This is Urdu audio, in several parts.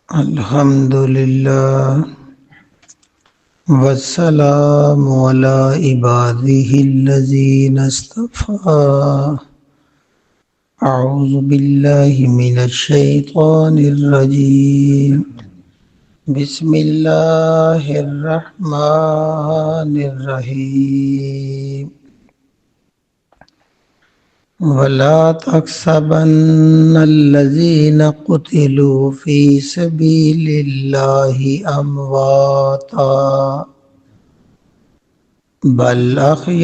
الحمدللہ والسلام علی عبادہ الذین اصطفیٰ اعوذ باللہ من الشیطان الرجیم بسم اللہ الرحمن الرحیم وَلَا تَحْسَبَنَّ الَّذِينَ قُتِلُوا فِي سَبِيلِ اللَّهِ أَمْوَاتًا بَلْ أَحْيَاءٌ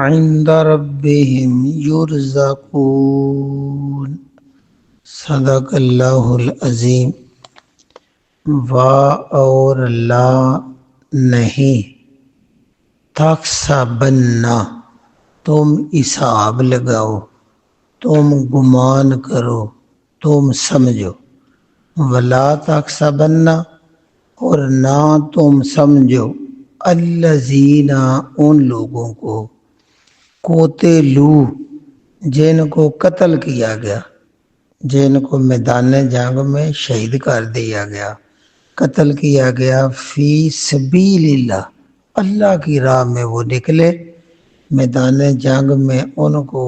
عِندَ رَبِّهِمْ يُرْزَقُونَ صدق اللہ العظیم۔ اور لا نہیں، تحسبن تم حساب لگاؤ، تم گمان کرو، تم سمجھو، ولا تحسبن اور نہ تم سمجھو، الذین ان لوگوں کو، قتلوا جن کو قتل کیا گیا، جن کو میدان جنگ میں شہید کر دیا گیا، قتل کیا گیا، فی سبیل اللہ اللہ کی راہ میں وہ نکلے، میدان جنگ میں ان کو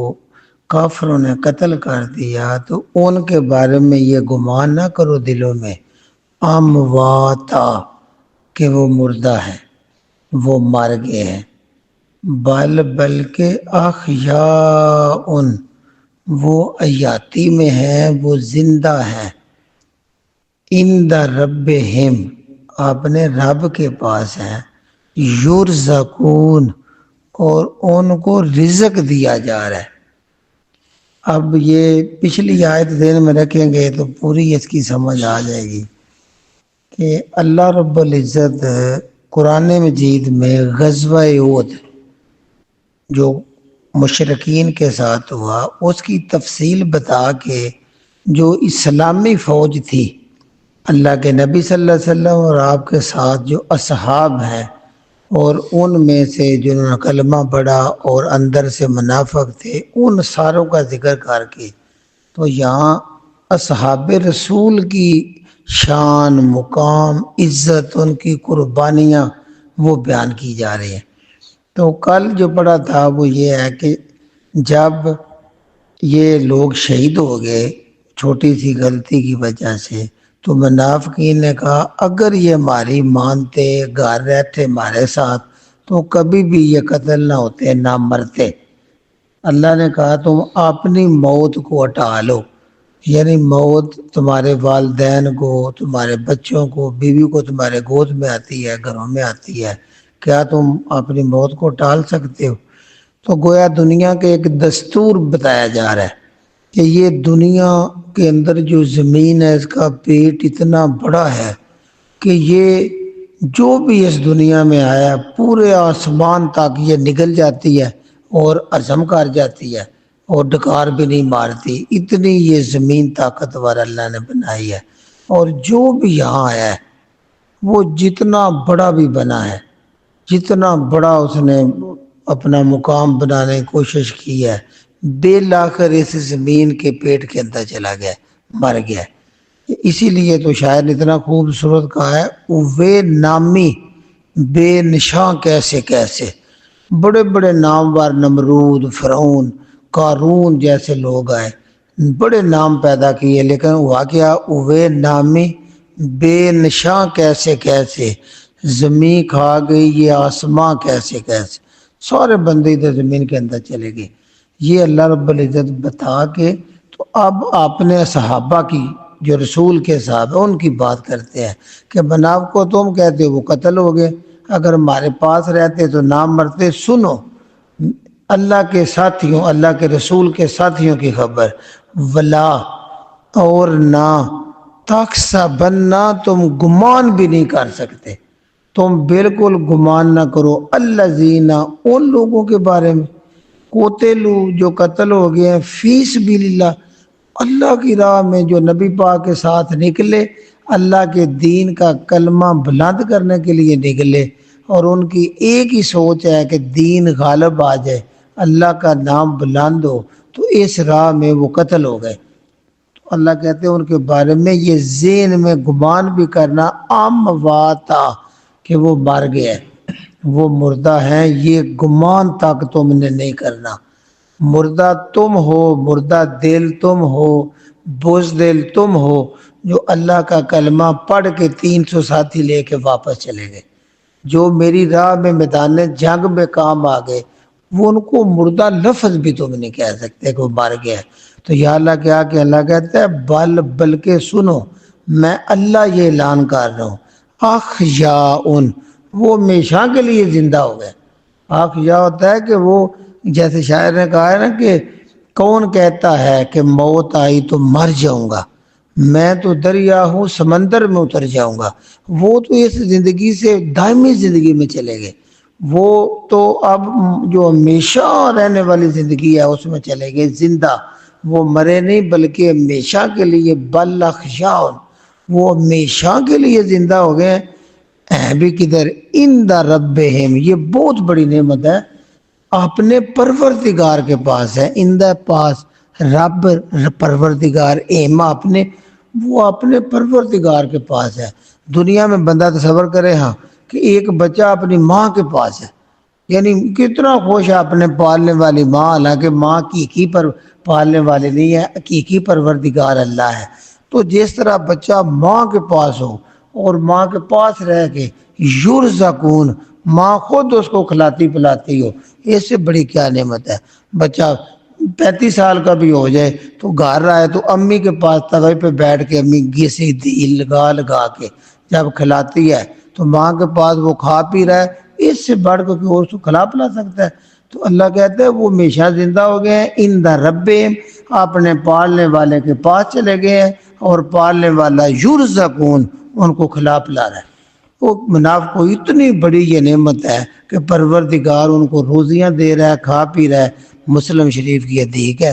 کافروں نے قتل کر دیا، تو ان کے بارے میں یہ گمان نہ کرو دلوں میں امواتا کہ وہ مردہ ہے، وہ مر گئے ہیں، بلکہ احیاء وہ حیاتی میں ہیں، وہ زندہ ہیں، عند ربہم اپنے رب کے پاس ہیں، یرزقون اور ان کو رزق دیا جا رہا ہے۔ اب یہ پچھلی آیت ذہن میں رکھیں گے تو پوری اس کی سمجھ آ جائے گی کہ اللہ رب العزت قرآن مجید میں غزوہ احد جو مشرکین کے ساتھ ہوا اس کی تفصیل بتا کے جو اسلامی فوج تھی، اللہ کے نبی صلی اللہ علیہ وسلم اور آپ کے ساتھ جو اصحاب ہیں اور ان میں سے جنہوں نے کلمہ پڑھا اور اندر سے منافق تھے، ان ساروں کا ذکر کر کے تو یہاں اصحاب رسول کی شان، مقام، عزت، ان کی قربانیاں وہ بیان کی جا رہی ہیں۔ تو کل جو پڑھا تھا وہ یہ ہے کہ جب یہ لوگ شہید ہو گئے چھوٹی سی غلطی کی وجہ سے، تو منافقین نے کہا اگر یہ ہماری مانتے، گھر رہتے ہمارے ساتھ تو کبھی بھی یہ قتل نہ ہوتے، نہ مرتے۔ اللہ نے کہا تم اپنی موت کو ہٹا لو، یعنی موت تمہارے والدین کو، تمہارے بچوں کو، بیوی کو تمہارے گود میں آتی ہے، گھروں میں آتی ہے، کیا تم اپنی موت کو ٹال سکتے ہو؟ تو گویا دنیا کے ایک دستور بتایا جا رہا ہے کہ یہ دنیا کے اندر جو زمین ہے اس کا پیٹ اتنا بڑا ہے کہ یہ جو بھی اس دنیا میں آیا پورے آسمان تک یہ نگل جاتی ہے اور عزم کر جاتی ہے اور ڈکار بھی نہیں مارتی، اتنی یہ زمین طاقتور اللہ نے بنائی ہے۔ اور جو بھی یہاں آیا ہے وہ جتنا بڑا بھی بنا ہے، جتنا بڑا اس نے اپنا مقام بنانے کی کوشش کی ہے، بالآخر اس زمین کے پیٹ کے اندر چلا گیا، مر گیا۔ اسی لیے تو شاعر نے اتنا خوبصورت کہا ہے اوے نامی بے نشاں کیسے کیسے، بڑے بڑے نامور نمرود، فرعون، قارون جیسے لوگ آئے، بڑے نام پیدا کیے، لیکن ہوا کیا اوے نامی بے نشاں کیسے کیسے، زمین کھا گئی یہ آسماں کیسے کیسے، سارے بندے ادھر زمین کے اندر چلے گئے۔ یہ اللہ رب العزت بتا کے تو اب اپنے صحابہ کی جو رسول کے صحابہ ان کی بات کرتے ہیں کہ بناو کو تم کہتے ہو وہ قتل ہو گئے، اگر ہمارے پاس رہتے تو نہ مرتے۔ سنو اللہ کے ساتھیوں، اللہ کے رسول کے ساتھیوں کی خبر، ولا اور نہ، تحسبن تم گمان بھی نہیں کر سکتے، تم بالکل گمان نہ کرو، الذین ان لوگوں کے بارے میں، قتلوا جو قتل ہو گئے ہیں، فی سبیل اللہ اللہ کی راہ میں، جو نبی پاک کے ساتھ نکلے، اللہ کے دین کا کلمہ بلند کرنے کے لیے نکلے، اور ان کی ایک ہی سوچ ہے کہ دین غالب آ جائے، اللہ کا نام بلند ہو، تو اس راہ میں وہ قتل ہو گئے۔ تو اللہ کہتے ہیں ان کے بارے میں یہ ذہن میں گمان بھی کرنا امواتا کہ وہ مر گئے، وہ مردہ ہیں، یہ گمان تک تم نے نہیں کرنا۔ مردہ تم ہو، مردہ دل تم ہو، بزدل تم ہو جو اللہ کا کلمہ پڑھ کے 300 ساتھی لے کے واپس چلے گئے، جو میری راہ میں میدان جنگ میں کام آ گئے، وہ ان کو مردہ لفظ بھی تم نہیں کہہ سکتے کہ وہ مر گیا۔ تو یا اللہ کیا کہ اللہ کہتا ہے بلکہ سنو، میں اللہ یہ اعلان کر رہا ہوں، احیاء، وہ ہمیشہ کے لیے زندہ ہو گئے۔ احیاء ہوتا ہے کہ وہ، جیسے شاعر نے کہا ہے نا کہ کون کہتا ہے کہ موت آئی تو مر جاؤں گا، میں تو دریا ہوں سمندر میں اتر جاؤں گا۔ وہ تو اس زندگی سے دائمی زندگی میں چلے گئے، وہ تو اب جو ہمیشہ رہنے والی زندگی ہے اس میں چلے گئے زندہ، وہ مرے نہیں بلکہ ہمیشہ کے لیے، بل احیاء، وہ ہمیشہ کے لیے زندہ ہو گئے ہیں بھی کدھر، عند ربہم، یہ بہت بڑی نعمت ہے، اپنے پروردگار کے پاس ہے، عند پاس، رب پروردگار، ایما اپنے، وہ اپنے پروردگار کے پاس ہے۔ دنیا میں بندہ تصور کرے ہاں کہ ایک بچہ اپنی ماں کے پاس ہے، یعنی کتنا خوش ہے اپنے پالنے والی ماں، حالانکہ ماں حقیقی پر پالنے والی نہیں ہے، حقیقی پروردگار اللہ ہے۔ تو جس طرح بچہ ماں کے پاس ہو اور ماں کے پاس رہ کے یرزقون، ماں خود اس کو کھلاتی پلاتی ہو، اس سے بڑی کیا نعمت ہے۔ بچہ 35 سال کا بھی ہو جائے تو گھر آئے تو امی کے پاس توے پہ بیٹھ کے امی گھسی دی لگا کے جب کھلاتی ہے تو ماں کے پاس وہ کھا پی رہا ہے، اس سے بڑھ کے کوئی اور اس کو کھلا پلا سکتا ہے؟ تو اللہ کہتے ہیں وہ ہمیشہ زندہ ہو گئے ہیں، عند ربہم، اپنے پالنے والے کے پاس چلے گئے ہیں، اور پالنے والا یرزقون، ان کو کھلا پلا رہا ہے۔ وہ منافق کو اتنی بڑی یہ نعمت ہے کہ پروردگار ان کو روزیاں دے رہا ہے، کھا پی رہا ہے۔ مسلم شریف کی حدیث ہے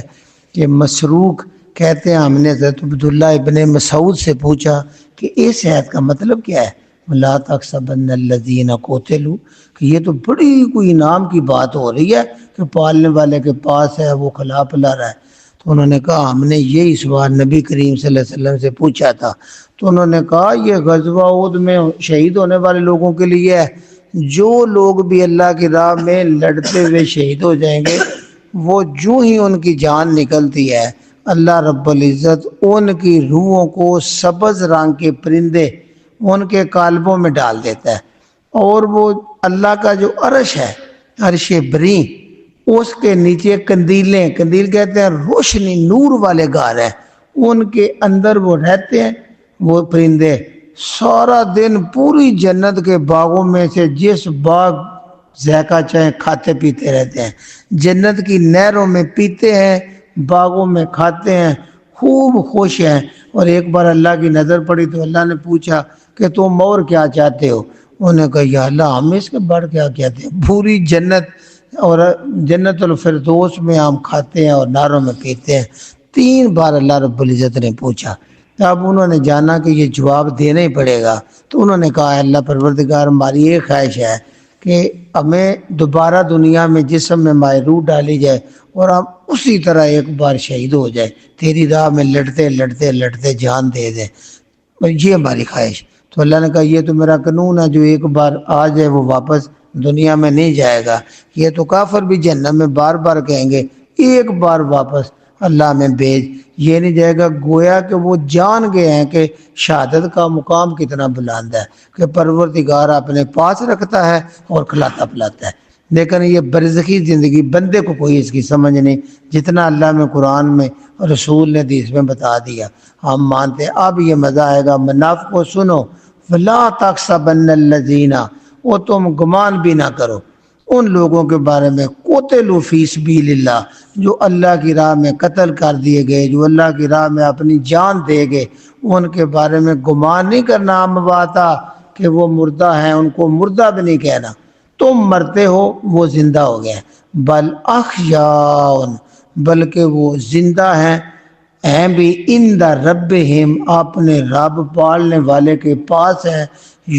کہ مسروق کہتے ہیں ہم نے حضرت عبداللہ ابن مسعود سے پوچھا کہ اس آیت کا مطلب کیا ہے، لا تحسبن الذین قتلوا، کہ یہ تو بڑی کوئی انعام کی بات ہو رہی ہے کہ پالنے والے کے پاس ہے، وہ کھلا پلا رہا ہے۔ تو انہوں نے کہا ہم نے یہی سوال نبی کریم صلی اللہ علیہ وسلم سے پوچھا تھا، تو انہوں نے کہا یہ غزوہ احد میں شہید ہونے والے لوگوں کے لیے ہے، جو لوگ بھی اللہ کی راہ میں لڑتے ہوئے شہید ہو جائیں گے، وہ جو ہی ان کی جان نکلتی ہے، اللہ رب العزت ان کی روحوں کو سبز رنگ کے پرندے ان کے قالبوں میں ڈال دیتا ہے، اور وہ اللہ کا جو عرش ہے، عرش بری، اس کے نیچے قندیلیں، قندیل کہتے ہیں روشنی نور والے گھر ہیں، ان کے اندر وہ رہتے ہیں، وہ پرندے سارا دن پوری جنت کے باغوں میں سے جس باغ ذائقہ چاہے کھاتے پیتے رہتے ہیں، جنت کی نہروں میں پیتے ہیں، باغوں میں کھاتے ہیں، خوب خوش ہیں۔ اور ایک بار اللہ کی نظر پڑی تو اللہ نے پوچھا کہ تم اور کیا چاہتے ہو؟ انہوں نے کہا یا اللہ ہم اس کے بڑھ کیا کہتے ہیں، پوری جنت اور جنت الفردوس میں ہم کھاتے ہیں اور ناروں میں پیتے ہیں۔ 3 بار اللہ رب العزت نے پوچھا، اب انہوں نے جانا کہ یہ جواب دینا ہی پڑے گا، تو انہوں نے کہا اللہ پروردگار ہماری یہ خواہش ہے کہ ہمیں دوبارہ دنیا میں جسم میں مائع روح ڈالی جائے اور ہم اسی طرح ایک بار شہید ہو جائے، تیری راہ میں لڑتے لڑتے لڑتے جان دے دیں، یہ ہماری خواہش۔ تو اللہ نے کہا یہ تو میرا قانون ہے، جو ایک بار آ جائے وہ واپس دنیا میں نہیں جائے گا۔ یہ تو کافر بھی جہنم میں بار بار کہیں گے ایک بار واپس اللہ میں بھیج، یہ نہیں جائے گا۔ گویا کہ وہ جان گئے ہیں کہ شہادت کا مقام کتنا بلند ہے، کہ پروردگار اپنے پاس رکھتا ہے اور کھلاتا پلاتا ہے۔ لیکن یہ برزخی زندگی بندے کو کوئی اس کی سمجھ نہیں، جتنا اللہ میں قرآن میں رسول نے حدیث میں بتا دیا ہم مانتے ہیں۔ اب یہ مزہ آئے گا، منافق کو سنو، فلا تحسبن الذین، وہ تم گمان بھی نہ کرو ان لوگوں کے بارے میں قتلوا فی سبیل اللہ، جو اللہ کی راہ میں قتل کر دیے گئے، جو اللہ کی راہ میں اپنی جان دے گئے، ان کے بارے میں گمان نہیں کرنا امواتا کہ وہ مردہ ہیں، ان کو مردہ بھی نہیں کہنا، تم مرتے ہو وہ زندہ ہو گئے، بل احیاء، بلکہ وہ زندہ ہیں بھی عند ربہم، اپنے رب پالنے والے کے پاس ہے،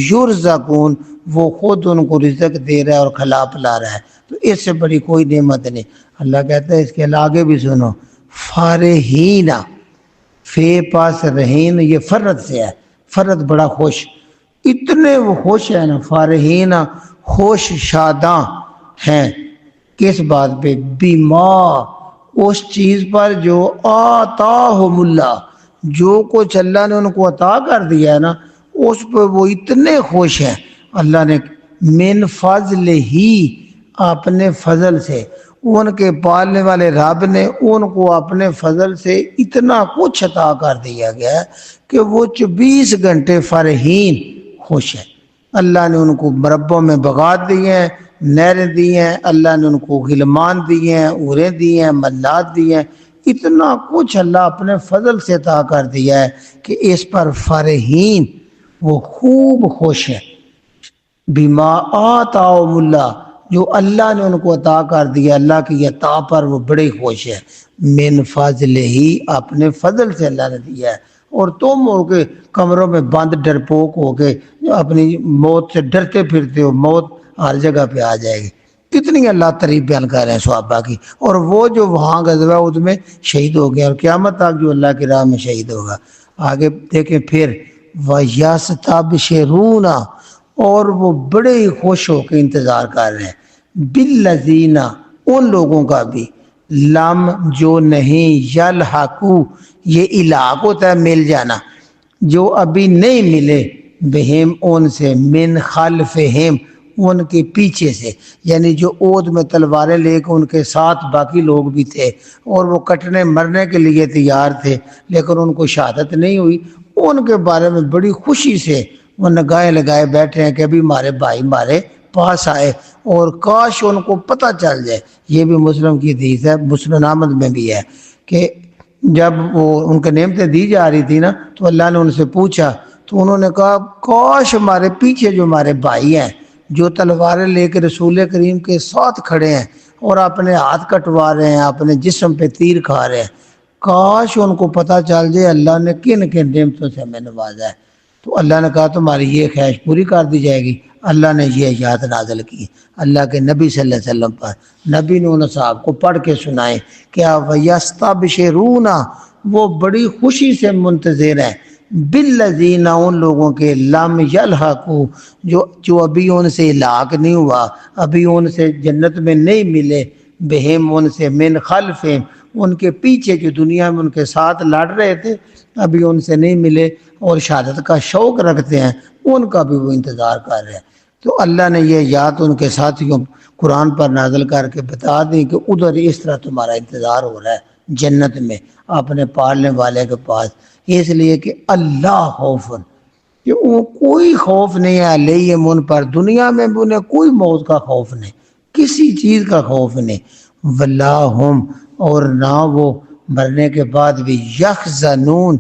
یرزقون، وہ خود ان کو رزق دے رہا ہے اور کھلا پلا رہا ہے۔ تو اس سے بڑی کوئی نعمت نہیں۔ اللہ کہتا ہے اس کے آگے بھی سنو، فارحین، فے پاس رہین، یہ فرد سے ہے، فرد بڑا خوش، اتنے وہ خوش ہیں نا، فارحین خوش شاداں ہیں، کس بات پہ؟ بیما، اس چیز پر جو آتاہم اللہ، جو کچھ اللہ نے ان کو عطا کر دیا ہے نا، اس پہ وہ اتنے خوش ہیں۔ اللہ نے من فضل ہی، اپنے فضل سے، ان کے پالنے والے رب نے ان کو اپنے فضل سے اتنا کچھ عطا کر دیا گیا ہے کہ وہ 24 گھنٹے فرحین خوش ہیں۔ اللہ نے ان کو مربوں میں بغات دیے ہیں، نہریں دی ہیں، اللہ نے ان کو غلمان دیے ہیں، اوریں دی ہیں، ملات دی ہیں، اتنا کچھ اللہ اپنے فضل سے عطا کر دیا ہے کہ اس پر فرحین، وہ خوب خوش ہیں۔ بما آتاہم اللہ، جو اللہ نے ان کو عطا کر دیا، اللہ کی عطا پر وہ بڑے خوش ہیں۔ من فضل ہی، اپنے فضل سے اللہ نے دیا ہے، اور تم ہو کے کمروں میں بند ڈرپوک ہو کے اپنی موت سے ڈرتے پھرتے ہو، موت ہر جگہ پہ آ جائے گی۔ کتنی اللہ تعریف بیان کر رہے ہیں صحابہ کی، اور وہ جو وہاں غزوہ احد میں شہید ہو گیا، اور قیامت تک جو اللہ کی راہ میں شہید ہوگا۔ آگے دیکھیں پھر، وَيَسْتَبْشِرُونَ، اور وہ بڑے ہی خوش ہو کے انتظار کر رہے ہیں، بِالَّذِينَ، ان لوگوں کا بھی، لم جو نہیں، یلحقو، یہ الحاق ہوتا ہے مل جانا، جو ابھی نہیں ملے، بہم ان سے، من خلفہم، ان کے پیچھے سے، یعنی جو احد میں تلواریں لے کے ان کے ساتھ باقی لوگ بھی تھے اور وہ کٹنے مرنے کے لیے تیار تھے لیکن ان کو شہادت نہیں ہوئی، ان کے بارے میں بڑی خوشی سے وہ نگاہیں لگائے بیٹھے ہیں کہ ابھی ہمارے بھائی ہمارے پاس آئے، اور کاش ان کو پتہ چل جائے۔ یہ بھی مسلم کی حدیث ہے، مسند احمد میں بھی ہے کہ جب وہ ان کے نعمتیں دی جا رہی تھی نا تو اللہ نے ان سے پوچھا تو انہوں نے کہا کاش ہمارے پیچھے جو ہمارے بھائی ہیں جو تلواریں لے کے رسول کریم کے ساتھ کھڑے ہیں اور اپنے ہاتھ کٹوا رہے ہیں، اپنے جسم پہ تیر کھا رہے ہیں، کاش ان کو پتہ چل جائے اللہ نے کن کن نعمتوں سے ہمیں نوازا ہے۔ تو اللہ نے کہا تمہاری یہ خواہش پوری کر دی جائے گی۔ اللہ نے یہ آیات نازل کی اللہ کے نبی صلی اللہ علیہ وسلم پر، نبی نے ان صاحب کو پڑھ کے سنائے، کیا وَيَسْتَبْشِرُونَ، وہ بڑی خوشی سے منتظر ہیں، بالذین، ان لوگوں کے، لم یلحقوا، جو ابھی ان سے لاق نہیں ہوا، ابھی ان سے جنت میں نہیں ملے، بہم ان سے، من خلفہم، ان کے پیچھے جو دنیا میں ان کے ساتھ لڑ رہے تھے ابھی ان سے نہیں ملے اور شہادت کا شوق رکھتے ہیں، ان کا بھی وہ انتظار کر رہے ہیں۔ تو اللہ نے یہ یاد ان کے ساتھیوں قرآن پر نازل کر کے بتا دی کہ ادھر اس طرح تمہارا انتظار ہو رہا ہے جنت میں اپنے پالنے والے کے پاس، اس لیے کہ اللہ خوف، کہ وہ کوئی خوف نہیں ہے علیہم ان پر، دنیا میں بھی انہیں کوئی موت کا خوف نہیں، کسی چیز کا خوف نہیں، ولا ہم، اور نہ وہ مرنے کے بعد بھی یحزنون،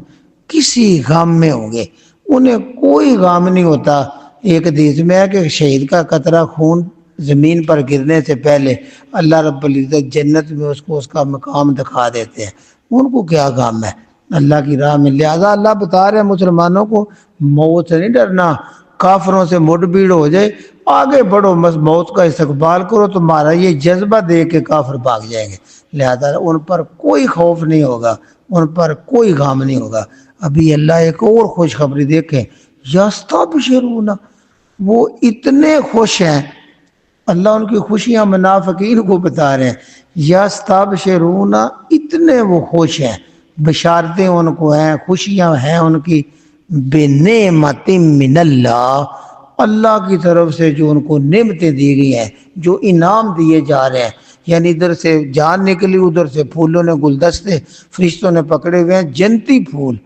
کسی غم میں ہوں گے، انہیں کوئی غم نہیں ہوتا۔ ایک حدیث میں ہے کہ شہید کا قطرہ خون زمین پر گرنے سے پہلے اللہ رب العزت جنت میں اس کو اس کا مقام دکھا دیتے ہیں، ان کو کیا غم ہے اللہ کی راہ میں۔ لہذا اللہ بتا رہے ہیں مسلمانوں کو موت سے نہیں ڈرنا، کافروں سے مٹ بھیڑ ہو جائے آگے بڑھو، موت کا استقبال کرو، تمہارا یہ جذبہ دیکھ کے کافر بھاگ جائیں گے، لہذا ان پر کوئی خوف نہیں ہوگا، ان پر کوئی غم نہیں ہوگا۔ ابھی اللہ ایک اور خوشخبری دیکھیں، یستبشرون، وہ اتنے خوش ہیں، اللہ ان کی خوشیاں منافقین کو بتا رہے ہیں، یستبشرون، اتنے وہ خوش ہیں، بشارتیں ان کو ہیں، خوشیاں ہیں ان کی، بنعمت من اللہ، اللہ کی طرف سے جو ان کو نعمتیں دی گئی ہیں، جو انعام دیے جا رہے ہیں، یعنی ادھر سے جان نکلی، ادھر سے پھولوں نے گلدستے فرشتوں نے پکڑے ہوئے ہیں جنتی پھول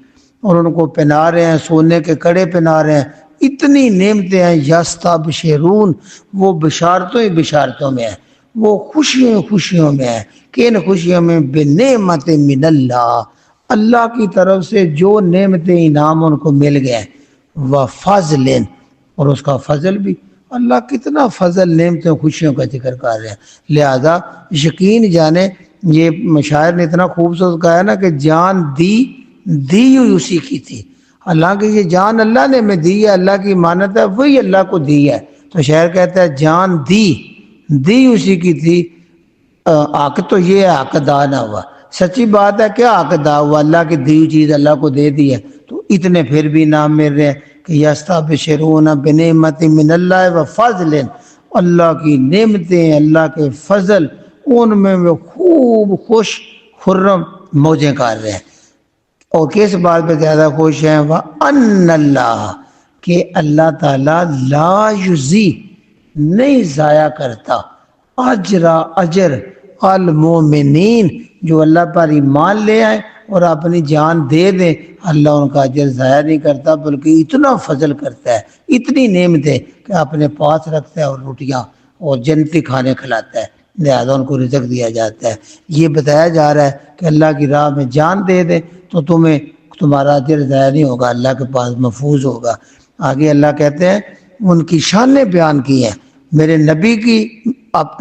اور ان کو پہنا رہے ہیں، سونے کے کڑے پہنا رہے ہیں، اتنی نعمتیں ہیں، یستبشرون، وہ بشارتوں ہی بشارتوں میں ہیں، وہ خوشیوں خوشیوں میں ہیں، کن خوشیوں میں؟ بنعمت من اللہ، اللہ کی طرف سے جو نعمتیں انعام ان کو مل گئے، وفضل، اور اس کا فضل بھی، اللہ کتنا فضل نعمتوں خوشیوں کا ذکر کر رہے ہیں۔ لہذا یقین جانے، یہ مشاعر نے اتنا خوبصورت کہا ہے نا کہ جان دی ہوئی اسی کی تھی، حالانکہ یہ جان اللہ نے میں دی ہے، اللہ کی امانت ہے، وہی اللہ کو دی ہے، تو شاعر کہتا ہے جان دی اسی کی تھی، حق تو یہ ہے حق ادا نہ ہوا، سچی بات ہے کیا حق ادا ہوا؟ اللہ کی دی ہوئی چیز اللہ کو دے دی ہے، تو اتنے پھر بھی نام مل رہے ہیں کہ یستبشرون بنعمت من اللہ و فضل، اللہ کی نعمتیں، اللہ کے فضل، ان میں وہ خوب خوش خرم موجیں کر رہے ہیں۔ اور کس بات پہ زیادہ خوش ہیں؟ وَأَنَّ اللَّهَ، کہ اللہ تعالیٰ لا یضیع، نہیں ضائع کرتا، اجر المومنین، جو اللہ پر ایمان لے آئے اور اپنی جان دے دیں، اللہ ان کا اجر ضائع نہیں کرتا، بلکہ اتنا فضل کرتا ہے، اتنی نعمتیں کہ اپنے پاس رکھتا ہے، اور روٹیاں اور جنتی کھانے کھلاتا ہے، لہذا ان کو رزق دیا جاتا ہے۔ یہ بتایا جا رہا ہے کہ اللہ کی راہ میں جان دے دیں تو تمہارا اجر ضائع نہیں ہوگا، اللہ کے پاس محفوظ ہوگا۔ آگے اللہ کہتے ہیں ان کی شانیں بیان کی ہیں، میرے نبی کی،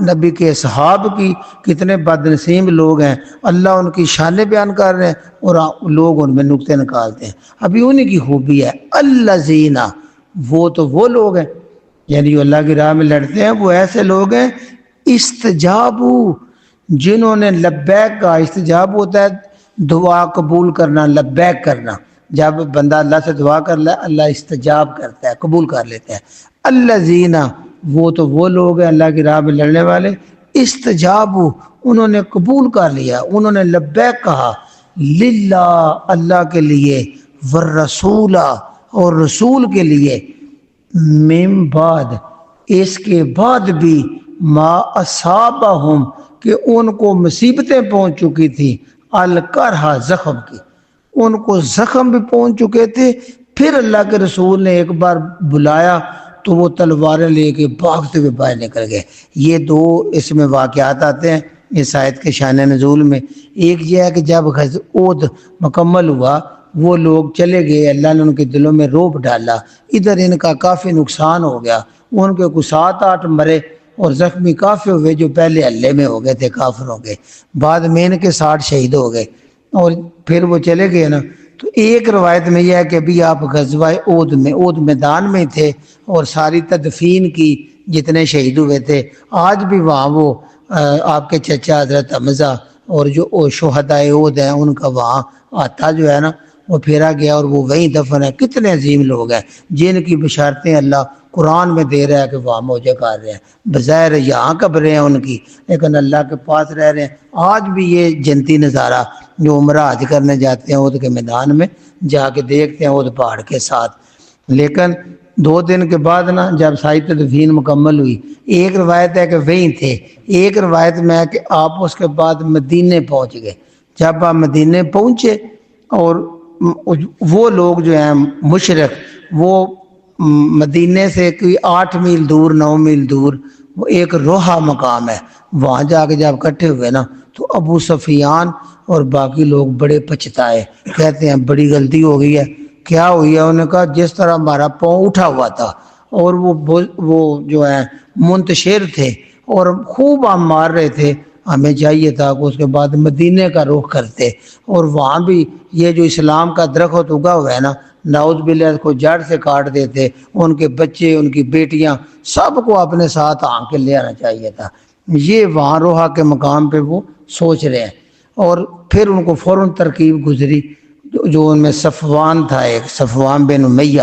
نبی کے اصحاب کی، کتنے بد نصیب لوگ ہیں، اللہ ان کی شانیں بیان کر رہے ہیں اور لوگ ان میں نکتے نکالتے ہیں۔ ابھی انہی کی خوبی ہے الذین، وہ لوگ ہیں، یعنی جو اللہ کی راہ میں لڑتے ہیں وہ ایسے لوگ ہیں، استجابو، جنہوں نے لبیک کا، استجاب ہوتا ہے دعا قبول کرنا، لبیک کرنا، جب بندہ اللہ سے دعا کر لے اللہ استجاب کرتا ہے، قبول کر لیتا ہے۔ الذین، وہ لوگ ہیں اللہ کی راہ میں لڑنے والے، استجابو، انہوں نے قبول کر لیا، انہوں نے لبیک کہا، للہ، اللہ کے لیے، والرسول، اور رسول کے لیے، من بعد، اس کے بعد بھی، ما اصابہم، کہ ان کو مصیبتیں پہنچ چکی تھی، الکرہ، زخم کی، ان کو زخم بھی پہنچ چکے تھے، پھر اللہ کے رسول نے ایک بار بلایا تو وہ تلواریں لے کے بھاگتے ہوئے باہر نکل گئے۔ یہ دو اس میں واقعات آتے ہیں اس آیت کے شان نزول میں۔ ایک یہ ہے کہ جب غزوہ احد مکمل ہوا، وہ لوگ چلے گئے، اللہ نے ان کے دلوں میں رعب ڈالا، ادھر ان کا کافی نقصان ہو گیا، ان کے کچھ 7-8 مرے اور زخمی کافی ہوئے جو پہلے حلے میں ہو گئے تھے، کافر ہو گئے، بعد میں ان کے 60 شہید ہو گئے، اور پھر وہ چلے گئے نا۔ تو ایک روایت میں یہ ہے کہ ابھی آپ غزوہ احد میدان میں تھے اور ساری تدفین کی، جتنے شہید ہوئے تھے، آج بھی وہاں وہ آپ کے چچا حضرت حمزہ اور جو شہداء احد ہیں ان کا وہاں ہاتھا جو ہے نا وہ پھیرا گیا اور وہ وہیں دفن ہے۔ کتنے عظیم لوگ ہیں جن کی بشارتیں اللہ قرآن میں دے رہا ہے کہ وہاں موجے کر رہے ہیں، بظاہر یہاں قبریں ہیں ان کی، لیکن اللہ کے پاس رہ رہے ہیں۔ آج بھی یہ جنتی نظارہ جو عمرہ حج کرنے جاتے ہیں احد کے میدان میں جا کے دیکھتے ہیں، احد پہاڑ کے ساتھ۔ لیکن 2 دن کے بعد نا جب ساری تدفین مکمل ہوئی، ایک روایت ہے کہ وہیں تھے، ایک روایت میں ہے کہ آپ اس کے بعد مدینے پہنچ گئے۔ جب آپ مدینے پہنچے اور وہ لوگ جو ہیں مشرک، وہ مدینے سے کوئی 8 میل دور 9 میل دور وہ ایک روحا مقام ہے، وہاں جا کے جب اکٹھے ہوئے نا تو ابو سفیان اور باقی لوگ بڑے پچھتائے، کہتے ہیں بڑی غلطی ہو گئی ہے۔ کیا ہوئی ہے؟ انہوں نے کہا جس طرح ہمارا پاؤں اٹھا ہوا تھا اور وہ جو ہے منتشر تھے اور خوب ہم مار رہے تھے، ہمیں چاہیے تھا کہ اس کے بعد مدینے کا رخ کرتے، اور وہاں بھی یہ جو اسلام کا درخت اگا ہوا ہے نا، نعوذ باللہ کو جڑ سے کاٹ دیتے، ان کے بچے، ان کی بیٹیاں، سب کو اپنے ساتھ آن کے لے آنا چاہیے تھا۔ یہ وہاں روحا کے مقام پہ وہ سوچ رہے ہیں، اور پھر ان کو فوراً ترکیب گزری، جو ان میں صفوان تھا، ایک صفوان بن امیہ،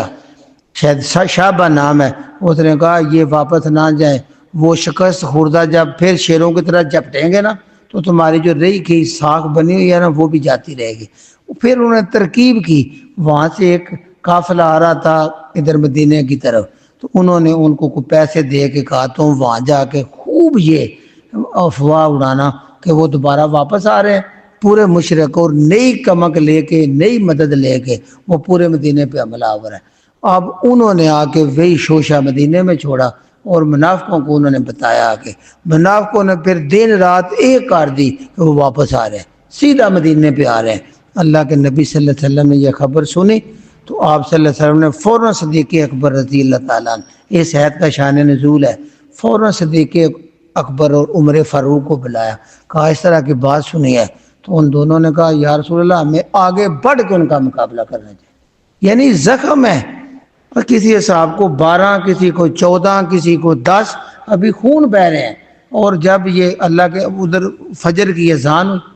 شاید شعبہ نام ہے، اس نے کہا یہ واپس نہ جائیں، وہ شکست خوردہ جب پھر شیروں کی طرح جپٹیں گے نا تو تمہاری جو رہی کی ساکھ بنی ہوئی ہے نا وہ بھی جاتی رہے گی۔ پھر انہوں نے ترکیب کی، وہاں سے ایک قافلہ آ رہا تھا ادھر مدینے کی طرف، تو انہوں نے ان کو کچھ پیسے دے کے کہا تم وہاں جا کے خوب یہ افواہ اڑانا کہ وہ دوبارہ واپس آ رہے ہیں پورے مشرق، اور نئی کمک لے کے، نئی مدد لے کے وہ پورے مدینے پہ حملہ آور ہے۔ اب انہوں نے آ کے وہی شوشہ مدینے میں چھوڑا اور منافقوں کو انہوں نے بتایا کہ منافقوں نے پھر دن رات ایک کر دی کہ وہ واپس آ رہے ہیں، سیدھا مدینے پہ آ رہے ہیں۔ اللہ کے نبی صلی اللہ علیہ وسلم نے یہ خبر سنی تو آپ صلی اللہ علیہ وسلم نے فوراً صدیق اکبر رضی اللہ تعالیٰ عنہ، اس آیت کا شان نزول ہے، فوراً صدیق اکبر اور عمر فاروق کو بلایا، کہا اس طرح کی بات سنی ہے، تو ان دونوں نے کہا یا رسول اللہ ہمیں آگے بڑھ کے ان کا مقابلہ کرنا چاہیے۔ یعنی زخم ہے، کسی صاحب کو 12، کسی کو 14، کسی کو 10، ابھی خون بہ رہے ہیں، اور جب یہ اللہ کے ادھر فجر کی اذان ہوئی،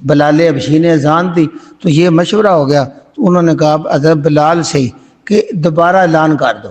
بلال حبشی نے اذان دی تو یہ مشورہ ہو گیا، تو انہوں نے کہا حضرت بلال سے کہ دوبارہ اعلان کر دو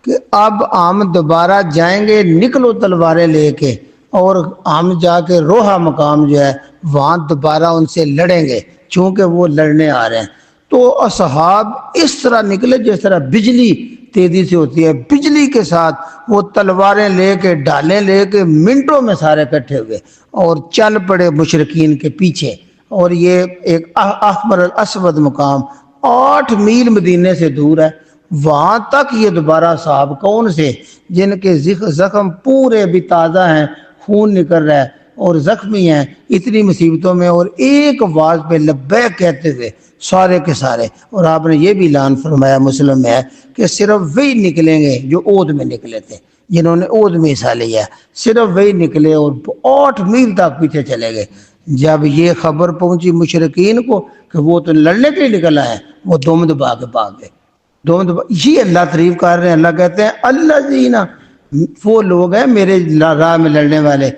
کہ اب ہم دوبارہ جائیں گے، نکلو تلواریں لے کے، اور ہم جا کے روحا مقام جو ہے وہاں دوبارہ ان سے لڑیں گے، چونکہ وہ لڑنے آ رہے ہیں۔ تو اصحاب اس طرح نکلے جس طرح بجلی تیزی سے ہوتی ہے، بجلی کے ساتھ وہ تلواریں لے کے، ڈالیں لے کے، منٹوں میں سارے اکٹھے ہوئے اور چل پڑے مشرکین کے پیچھے۔ اور یہ ایک احمر الاسود مقام 8 میل مدینے سے دور ہے، وہاں تک یہ دوبارہ صاحب کون سے جن کے زخم پورے بھی تازہ ہیں، خون نکل رہا ہے اور زخمی ہیں اتنی مصیبتوں میں، اور ایک آواز پہ لبیک کہتے ہوئے سارے کے سارے۔ اور آپ نے یہ بھی اعلان فرمایا، مسلم میں ہے کہ صرف وہی نکلیں گے جو عہد میں نکلے تھے، جنہوں نے عہد میں حصہ لیا، صرف وہی نکلے اور 8 میل تک پیچھے چلے گئے۔ جب یہ خبر پہنچی مشرکین کو کہ وہ تو لڑنے کے لیے نکلا ہے، وہ دم دبا کے بھاگ گئے، دم دبا۔ یہ اللہ تعریف کر رہے ہیں، اللہ کہتے ہیں اللہ زینا، وہ لوگ ہیں میرے راہ میں لڑنے والے،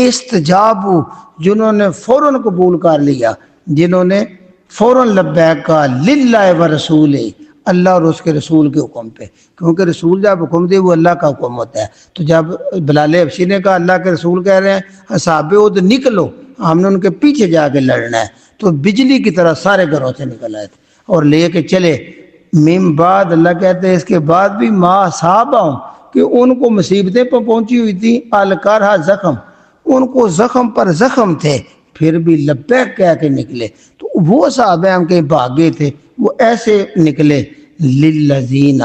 استجابو، جنہوں نے فوراً قبول کر لیا، جنہوں نے فوراً لبیک کہا، للہ و رسول، اللہ اور اس کے رسول کے حکم پہ، کیونکہ رسول جب حکم دے وہ اللہ کا حکم ہوتا ہے۔ تو جب بلال حبشی نے کہا اللہ کے رسول کہہ رہے ہیں اصحاب عہد نکلو، ہم نے ان کے پیچھے جا کے لڑنا ہے، تو بجلی کی طرح سارے گھروں سے نکل آئے تھے اور لے کے چلے۔ من بعد، اللہ کہتے ہیں اس کے بعد بھی ما صحابہ، کہ ان کو مصیبتیں پہنچی ہوئی تھی، الکرہ زخم، ان کو زخم پر زخم تھے، پھر بھی لبیک کہہ کے نکلے۔ تو وہ صحابہ ہم کہیں بھاگے تھے، وہ ایسے نکلے۔ للذین،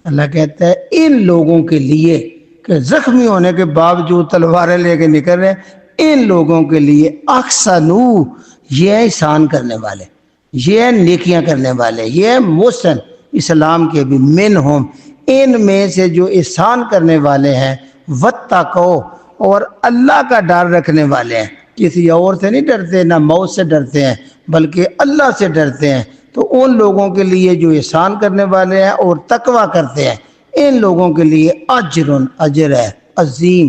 اللہ کہتا ہے ان لوگوں کے لیے کہ زخمی ہونے کے باوجود تلواریں لے کے نکل رہے ہیں، ان لوگوں کے لیے احسنو، یہ ہے احسان کرنے والے، یہ ہے نیکیاں کرنے والے، یہ ہے محسن اسلام کے بھی، منہم، ان میں سے جو احسان کرنے والے ہیں، واتقوا، اور اللہ کا ڈر رکھنے والے ہیں، کسی اور سے نہیں ڈرتے، نہ موت سے ڈرتے ہیں بلکہ اللہ سے ڈرتے ہیں۔ تو ان لوگوں کے لیے جو احسان کرنے والے ہیں اور تقوی کرتے ہیں، ان لوگوں کے لیے اجر، اجر ہے عظیم،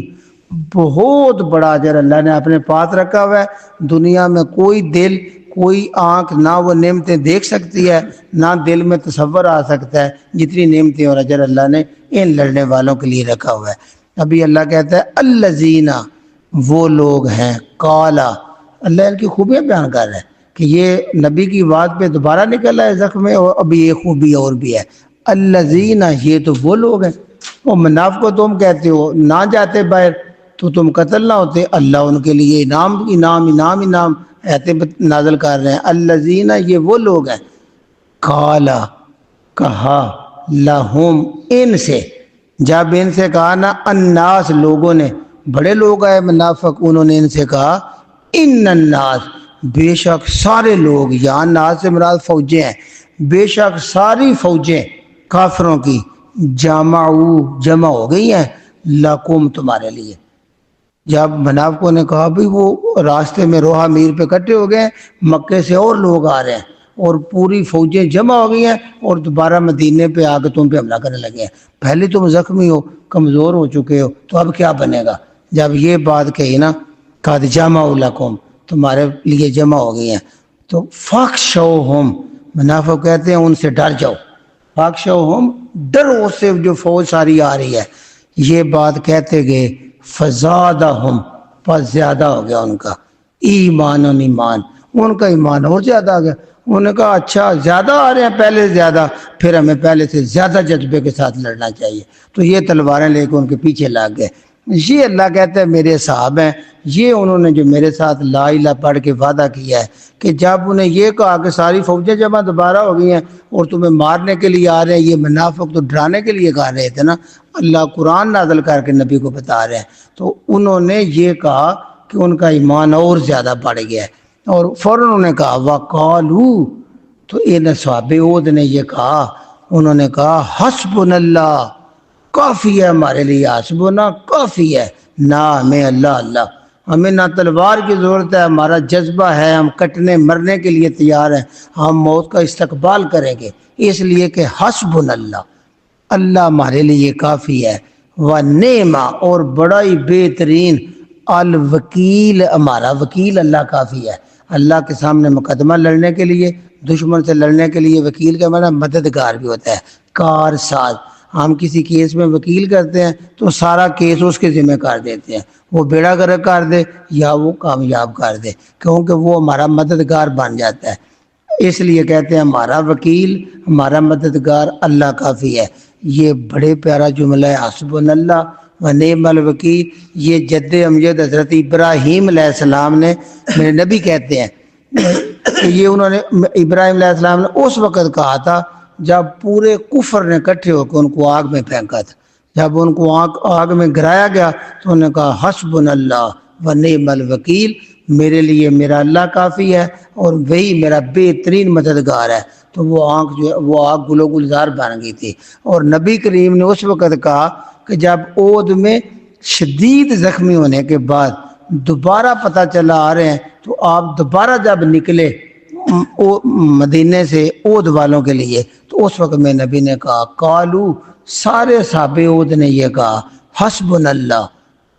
بہت بڑا اجر اللہ نے اپنے پاس رکھا ہوا ہے۔ دنیا میں کوئی دل، کوئی آنکھ نہ وہ نعمتیں دیکھ سکتی ہے، نہ دل میں تصور آ سکتا ہے جتنی نعمتیں اور اجر اللہ نے ان لڑنے والوں کے لیے رکھا ہوا ہے۔ ابھی اللہ کہتا ہے الذین، وہ لوگ ہیں، قالا، اللہ ان کی خوبیاں بیان کر رہا ہے کہ یہ نبی کی بات پہ دوبارہ نکل آئے زخم میں، اور ابھی یہ خوبی اور بھی ہے۔ الذین، یہ تو وہ لوگ ہیں، وہ منافق کو تم کہتے ہو نہ جاتے باہر تو تم قتل نہ ہوتے، اللہ ان کے لیے انعام انعام انعام انعام ایتے نازل کر رہے ہیں۔ الذین، یہ وہ لوگ ہیں، قالا، کہا، لہم، ان سے، جب ان سے کہا نا الناس، لوگوں نے، بڑے لوگ آئے منافق، انہوں نے ان سے کہا ان الناس، بے شک سارے لوگ، یہاں ناس سے مراد فوجیں ہیں، بے شک ساری فوجیں کافروں کی، جمع ہو گئی ہیں، لکم، تمہارے لیے۔ جب منافقوں نے کہا بھی وہ راستے میں روحا میر پہ اکٹھے ہو گئے ہیں، مکے سے اور لوگ آ رہے ہیں اور پوری فوجیں جمع ہو گئی ہیں اور دوبارہ مدینے پہ آ کے تم پہ حملہ کرنے لگے ہیں، پہلے تم زخمی ہو، کمزور ہو چکے ہو، تو اب کیا بنے گا؟ جب یہ بات کہی نا، قد جمعوا لکم، تمہارے لیے جمع ہو گئی ہیں، تو فاخشوہم، منافق کہتے ہیں ان سے ڈر جاؤ، فاخشوہم، ڈرو اس سے جو فوج ساری آ رہی ہے۔ یہ بات کہتے گئے، فزادہم، پس زیادہ ہو گیا ان کا ایمان، ایمان، ان کا ایمان اور زیادہ آ گیا۔ انہوں نے کہا اچھا زیادہ آ رہے ہیں پہلے سے زیادہ، پھر ہمیں پہلے سے زیادہ جذبے کے ساتھ لڑنا چاہیے، تو یہ تلواریں لے کے ان کے پیچھے لگ گئے۔ یہ اللہ کہتا ہے میرے صاحب ہیں، یہ انہوں نے جو میرے ساتھ لا الہ پڑھ کے وعدہ کیا ہے کہ جب انہیں یہ کہا کہ ساری فوجیں جمع دوبارہ ہو گئی ہیں اور تمہیں مارنے کے لیے آ رہے ہیں، یہ منافق تو ڈرانے کے لیے کہہ رہے تھے نا، اللہ قرآن نازل کر کے نبی کو بتا رہے ہیں، تو انہوں نے یہ کہا کہ ان کا ایمان اور زیادہ بڑھ گیا ہے، اور فوراً انہوں نے کہا وقالو، تو ان صحابہ عہد نے یہ کہا، انہوں نے کہا حسبنا اللہ، کافی ہے ہمارے لیے، حسبنا کافی ہے، نہ ہمیں اللہ اللہ، ہمیں نہ تلوار کی ضرورت ہے، ہمارا جذبہ ہے، ہم کٹنے مرنے کے لیے تیار ہیں، ہم موت کا استقبال کریں گے، اس لیے کہ حسبنا اللہ، اللہ ہمارے لیے کافی ہے۔ و نعما اور بڑا ہی بہترین الوکیل ہمارا وکیل اللہ کافی ہے. اللہ کے سامنے مقدمہ لڑنے کے لیے دشمن سے لڑنے کے لیے وکیل کا معنی مددگار بھی ہوتا ہے کار ساز. ہم کسی کیس میں وکیل کرتے ہیں تو سارا کیس اس کے ذمہ کر دیتے ہیں وہ بیڑا گرک کر دے یا وہ کامیاب کر دے کیونکہ وہ ہمارا مددگار بن جاتا ہے. اس لیے کہتے ہیں ہمارا وکیل ہمارا مددگار اللہ کافی ہے. یہ بڑے پیارا جملہ ہے حسبنا اللہ و نعم الوکیل. یہ جد امجد حضرت ابراہیم علیہ السلام نے میرے نبی کہتے ہیں یہ انہوں نے ابراہیم علیہ السلام نے اس وقت کہا تھا جب پورے کفر نے اکٹھے ہو کے ان کو آگ میں پھینکا تھا. جب ان کو آگ میں گرایا گیا تو انہوں نے کہا حسبنا اللہ و نعم الوکیل. میرے لیے میرا اللہ کافی ہے اور وہی میرا بہترین مددگار ہے. تو وہ آگ گلو گلزار بن گئی تھی. اور نبی کریم نے اس وقت کہا کہ جب اود میں شدید زخمی ہونے کے بعد دوبارہ پتہ چلا آ رہے ہیں تو آپ دوبارہ جب نکلے مدینے سے اود والوں کے لیے تو اس وقت میں نبی نے کہا قالو سارے صحابہ اود نے یہ کہا حسبنا اللہ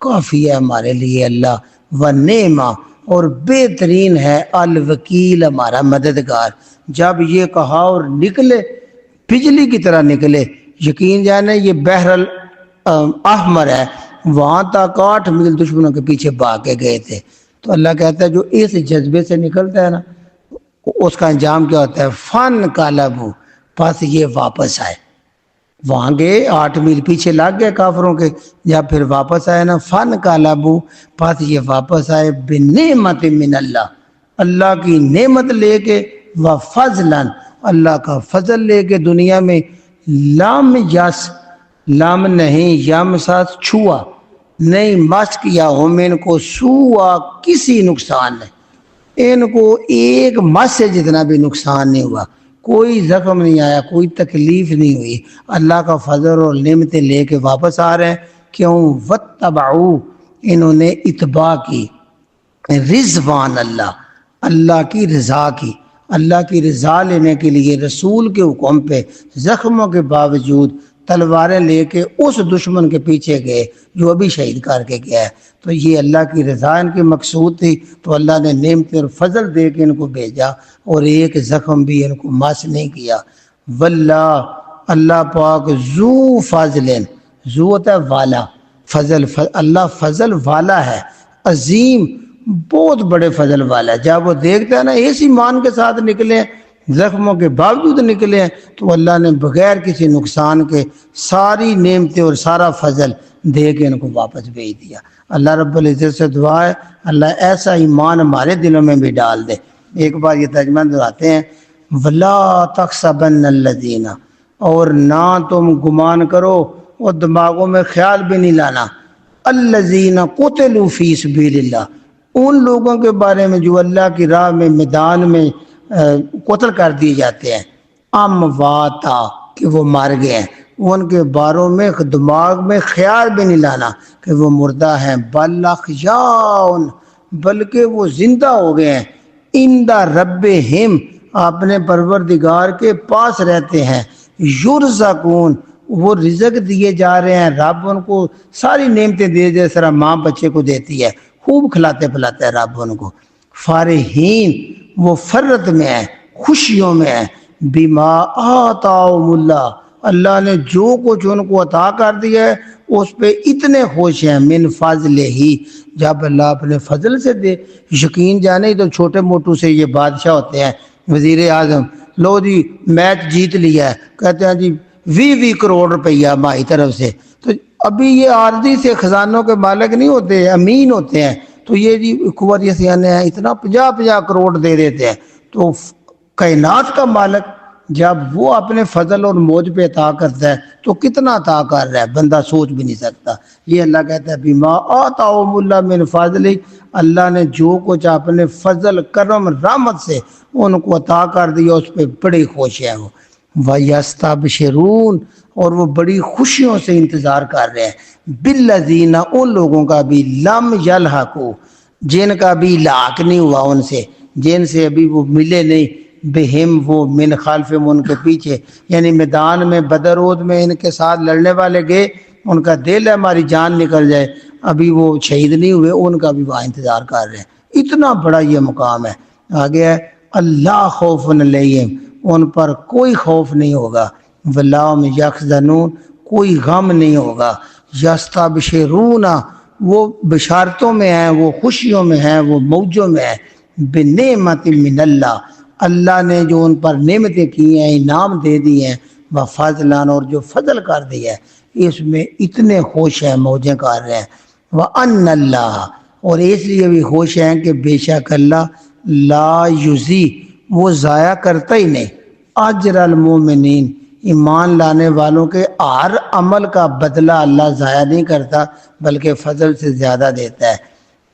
کافی ہے ہمارے لیے اللہ و نعما اور بہترین ہے الوکیل ہمارا مددگار. جب یہ کہا اور نکلے بجلی کی طرح نکلے. یقین جانے یہ بحر الاحمر ہے وہاں تک 8 میل دشمنوں کے پیچھے بھاگ کے گئے تھے. تو اللہ کہتا ہے جو اس جذبے سے نکلتا ہے نا اس کا انجام کیا ہوتا ہے فن قلبو پس یہ واپس آئے. وہاں گئے 8 میل پیچھے لگ گئے کافروں کے جب پھر واپس آئے نا فن قلبو پس یہ واپس آئے بنعمت من اللہ اللہ کی نعمت لے کے و فضلا اللہ کا فضل لے کے دنیا میں لام یس لام نہیں یم ساتھ چھوا نہیں مس کیا ہم ان کو سوا کسی نقصان نہیں. ان کو ایک مس سے جتنا بھی نقصان نہیں ہوا کوئی زخم نہیں آیا کوئی تکلیف نہیں ہوئی. اللہ کا فضل اور نعمتیں لے کے واپس آ رہے ہیں. کیوں واتبعوا انہوں نے اتباع کی رضوان اللہ اللہ کی رضا کی. اللہ کی رضا لینے کے لیے رسول کے حکم پہ زخموں کے باوجود تلواریں لے کے اس دشمن کے پیچھے گئے جو ابھی شہید کر کے گیا ہے. تو یہ اللہ کی رضا ان کی مقصود تھی تو اللہ نے نعمت اور فضل دے کے ان کو بھیجا اور ایک زخم بھی ان کو مس نہیں کیا. واللہ اللہ پاک ذو فضل ذو ہوتا ہے والا فضل اللہ فضل والا ہے عظیم بہت بڑے فضل والا ہے. جب وہ دیکھتا ہے نا اس ایمان کے ساتھ نکلے زخموں کے باوجود نکلے ہیں تو اللہ نے بغیر کسی نقصان کے ساری نعمتیں اور سارا فضل دے کے ان کو واپس بھیج دیا. اللہ رب العزت سے دعا ہے اللہ ایسا ایمان ہمارے دلوں میں بھی ڈال دے. ایک بار یہ ترجمہ دہراتے ہیں ولا تحسبن الذین اور نہ تم گمان کرو اور دماغوں میں خیال بھی نہیں لانا الذین قتلوا فی سبیل اللہ ان لوگوں کے بارے میں جو اللہ کی راہ میں میدان میں قتل کر دیے جاتے ہیں امواتا کہ وہ مر گئے ہیں. ان کے باروں میں دماغ میں خیال بھی نہیں لانا کہ وہ مردہ ہیں بل احیاء بلکہ وہ زندہ ہو گئے ہیں عند ربہم اپنے پروردگار کے پاس رہتے ہیں یرزقون وہ رزق دیے جا رہے ہیں. رب ان کو ساری نعمتیں دے جس طرح ماں بچے کو دیتی ہے خوب کھلاتے پلاتے ہیں رب ان کو. فارحین وہ فرت میں ہے خوشیوں میں ہے بما آتاہم اللہ اللہ نے جو کچھ ان کو عطا کر دیا ہے اس پہ اتنے خوش ہیں من فضل ہی جب اللہ اپنے فضل سے دے. یقین جانے تو چھوٹے موٹو سے یہ بادشاہ ہوتے ہیں وزیر اعظم لو جی میچ جیت لیا ہے کہتے ہیں جی 20 کروڑ روپیہ ہماری طرف سے. تو ابھی یہ عارضی سے خزانوں کے مالک نہیں ہوتے امین ہوتے ہیں تو یہ جی قوت یہ سیانے ہیں اتنا 50 کروڑ دے دیتے ہیں. تو کائنات کا مالک جب وہ اپنے فضل اور موج پہ عطا کرتا ہے تو کتنا عطا کر رہا ہے بندہ سوچ بھی نہیں سکتا. یہ اللہ کہتا ہے بما آتاہم اللہ من فضل اللہ نے جو کچھ اپنے فضل کرم رحمت سے ان کو عطا کر دیا اس پہ بڑی خوش ہے وہ. وَيَسْتَبْشِرُونَ اور وہ بڑی خوشیوں سے انتظار کر رہے ہیں بالذین ان لوگوں کا بھی لم یلحقوا جن کا بھی لاحق نہیں ہوا ان سے جن سے ابھی وہ ملے نہیں بہم وہ من خلفہم ان کے پیچھے یعنی میدان میں بدر احد میں ان کے ساتھ لڑنے والے گئے ان کا دل ہے ہماری جان نکل جائے، ابھی وہ شہید نہیں ہوئے، ان کا بھی وہاں انتظار کر رہے ہیں۔ اتنا بڑا یہ مقام ہے۔ آگے ہے اللہ خوف علیہم، ان پر کوئی خوف نہیں ہوگا، ولا هم یحزنون، کوئی غم نہیں ہوگا، یستبشرون، وہ بشارتوں میں ہیں، وہ خوشیوں میں ہیں، وہ موجوں میں ہیں، بنعمت من اللہ، اللہ نے جو ان پر نعمتیں کی ہیں، انعام دے دی ہیں، وفضلان، اور جو فضل کر دیا ہے، اس میں اتنے خوش ہیں، موجیں کر رہے ہیں۔ وَأَنَّ اللَّهَ، اور اس لیے بھی خوش ہیں کہ بے شک اللہ لا یضیع، وہ ضائع کرتا ہی نہیں، اجر المومنین، ایمان لانے والوں کے ہر عمل کا بدلہ اللہ ضائع نہیں کرتا بلکہ فضل سے زیادہ دیتا ہے۔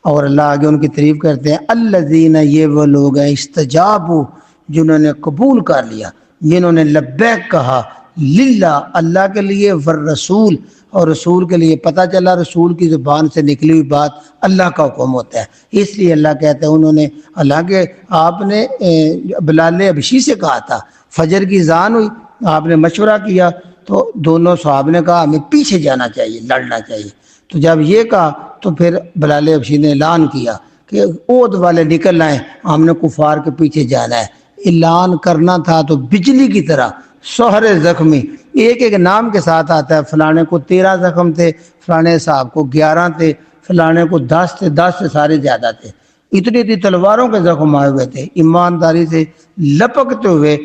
اور اللہ آگے ان کی تعریف کرتے ہیں، الذین، یہ وہ لوگ ہیں، استجابوا، جنہوں نے قبول کر لیا، جنہوں نے لبیک کہا، للہ، اللہ کے لیے، والرسول، اور رسول کے لیے۔ پتہ چلا رسول کی زبان سے نکلی ہوئی بات اللہ کا حکم ہوتا ہے، اس لیے اللہ کہتا ہے انہوں نے، حالانکہ آپ نے بلال حبشی سے کہا تھا، فجر کی اذان ہوئی، آپ نے مشورہ کیا تو دونوں صحابہ نے کہا ہمیں پیچھے جانا چاہیے، لڑنا چاہیے۔ تو جب یہ کہا تو پھر بلال حبشی نے اعلان کیا کہ اود والے نکل آئیں، ہم نے کفار کے پیچھے جانا ہے۔ اعلان کرنا تھا تو بجلی کی طرح، سحر زخمی، ایک ایک نام کے ساتھ آتا ہے، فلانے کو 13 زخم تھے، فلانے صاحب کو 11 تھے، فلانے کو 10 تھے، 10 سے سارے زیادہ تھے، اتنی تلواروں کے زخم آئے ہوئے تھے، ایمانداری سے لپکتے ہوئے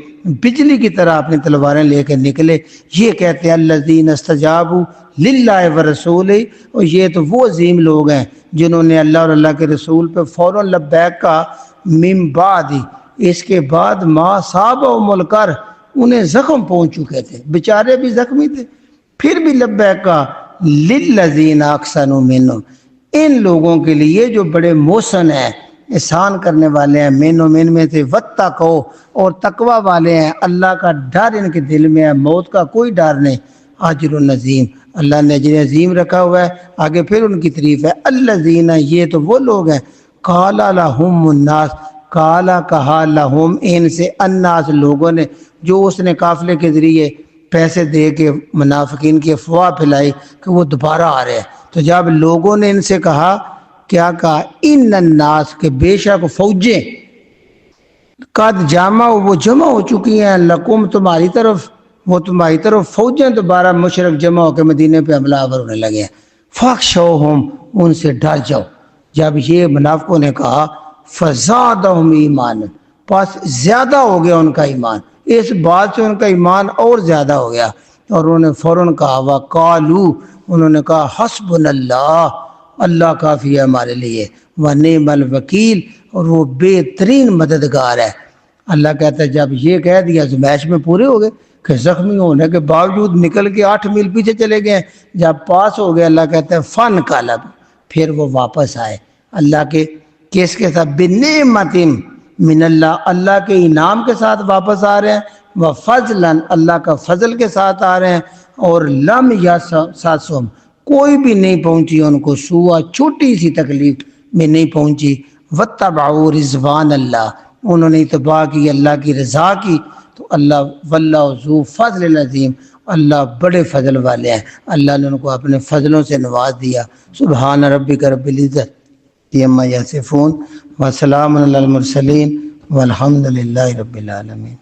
بجلی کی طرح اپنی تلواریں لے کے نکلے۔ یہ کہتے ہیں الذین استجابوا للہ ورسول، اور یہ تو وہ عظیم لوگ ہیں جنہوں نے اللہ اور اللہ کے رسول پہ فوراً لبیک کہا، من بعد، اس کے بعد ما صابہم الکر، انہیں زخم پہنچ چکے تھے، بیچارے بھی زخمی تھے، پھر بھی لبیک کہا، للذین احسنوا منہم، ان لوگوں کے لیے جو بڑے محسن ہیں، احسان کرنے والے ہیں، من میں سے، واتقوا، اور تقوی والے ہیں، اللہ کا ڈر ان کے دل میں ہے، موت کا کوئی ڈر نہیں، اجر عظیم، اللہ نے اجر عظیم رکھا ہوا ہے۔ آگے پھر ان کی تعریف ہے، الذین، یہ تو وہ لوگ ہیں، قال لهم الناس، کالا کہا لہم، ان سے، الناس، لوگوں نے، جو اس نے قافلے کے ذریعے پیسے دے کے منافقین کی افواہ پھیلائی کہ وہ دوبارہ آ رہے ہیں، تو جب لوگوں نے ان سے کہا، کیا کہا، ان الناس، کہ بے شک فوجیں، قد جامع، وہ جمع ہو چکی ہیں، لکم، تمہاری طرف، وہ تمہاری طرف فوجیں دوبارہ مشرک جمع ہو کے مدینے پہ حملہ آور ہونے لگے ہیں، فاخشوہم، ان سے ڈر جاؤ۔ جب یہ منافقوں نے کہا، فزادہم ایمان، پس زیادہ ہو گیا ان کا ایمان، اس بات سے ان کا ایمان اور زیادہ ہو گیا، اور انہوں نے فوراً کہا، وقالو، انہوں نے کہا، حسبنا اللہ، اللہ کافی ہے ہمارے لیے، ونعم الوکیل، اور وہ بہترین مددگار ہے۔ اللہ کہتا ہے جب یہ کہہ دیا زمائش میں پورے ہو گئے کہ زخمی ہونے کے باوجود نکل کے 8 میل پیچھے چلے گئے، جب پاس ہو گئے اللہ کہتا ہے فن قلب، پھر وہ واپس آئے اللہ کے کس کے ساتھ، بنعمت من اللہ، اللہ کے انعام کے ساتھ واپس آ رہے ہیں، وفضلا، اللہ کا فضل کے ساتھ آ رہے ہیں، اور لم یسسہم، کوئی بھی نہیں پہنچی ان کو سوا، چھوٹی سی تکلیف میں نہیں پہنچی، واتبعوا رضوان اللہ، انہوں نے اتباع کی اللہ کی رضا کی، تو اللہ واللہ ذو فضل عظیم، اللہ بڑے فضل والے ہیں، اللہ نے ان کو اپنے فضلوں سے نواز دیا۔ سبحان ربک رب العزت عما یصفون، وسلام علی المرسلین، والحمد للہ رب العالمین۔